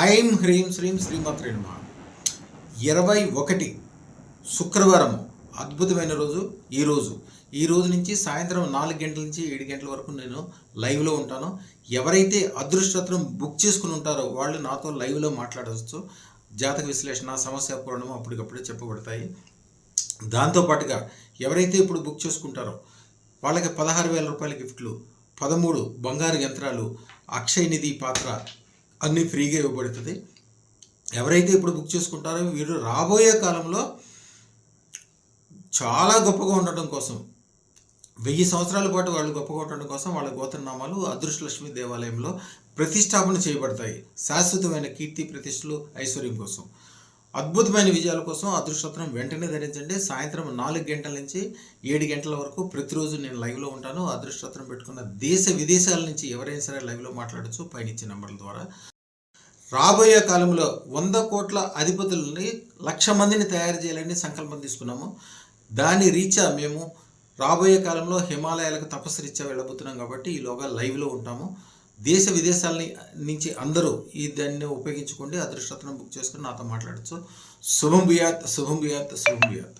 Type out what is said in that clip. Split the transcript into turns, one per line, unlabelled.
ఐం హ్రీం శ్రీం శ్రీమాత్రే నమః. 21 శుక్రవారం అద్భుతమైన రోజు. ఈ రోజు నుంచి సాయంత్రం 4 గంటల నుంచి 7 గంటల వరకు నేను లైవ్లో ఉంటాను. ఎవరైతే అదృష్టరత్నం బుక్ చేసుకుని ఉంటారో వాళ్ళు నాతో లైవ్లో మాట్లాడవచ్చు. జాతక విశ్లేషణ, సమస్య పూరణం అప్పటికప్పుడే చెప్పబడతాయి. దాంతోపాటుగా ఎవరైతే ఇప్పుడు బుక్ చేసుకుంటారో వాళ్ళకి 16,000 రూపాయల గిఫ్ట్లు, 13 బంగారు యంత్రాలు, అక్షయ నిధి పాత్ర అన్నీ ఫ్రీగా ఇవ్వబడుతుంది. ఎవరైతే ఇప్పుడు బుక్ చేసుకుంటారో వీరు రాబోయే కాలంలో చాలా గొప్పగా ఉండటం కోసం, 1000 సంవత్సరాల పాటు వాళ్ళు గొప్పగా ఉండటం కోసం వాళ్ళ గోత్రనామాలు అదృష్టలక్ష్మి దేవాలయంలో ప్రతిష్టాపన చేయబడతాయి. శాశ్వతమైన కీర్తి, ప్రతిష్టలు, ఐశ్వర్యం కోసం, అద్భుతమైన విజయాల కోసం అదృష్టరత్నం వెంటనే ధరించండి. సాయంత్రం 4 గంటల నుంచి 7 గంటల వరకు ప్రతిరోజు నేను లైవ్లో ఉంటాను. అదృష్టరత్నం పెట్టుకున్న దేశ విదేశాల నుంచి ఎవరైనా సరే లైవ్లో మాట్లాడచ్చు పైన ఇచ్చే నెంబర్ల ద్వారా. రాబోయే కాలంలో 100 కోట్ల అధిపతులని 1,00,000 మందిని తయారు చేయాలని సంకల్పం తీసుకున్నాము. దాని రీత్యా మేము రాబోయే కాలంలో హిమాలయాలకు తపస్సురీత్యా వెళ్ళబోతున్నాం కాబట్టి ఈలోగా లైవ్లో ఉంటాము. దేశ విదేశాల నుంచి అందరూ దాన్ని ఉపయోగించుకోండి. అదృష్టరత్నం బుక్ చేసుకుని నాతో మాట్లాడచ్చు. శుభం భూయాత్, శుభం భూయాత్, శుభం భూయాత్.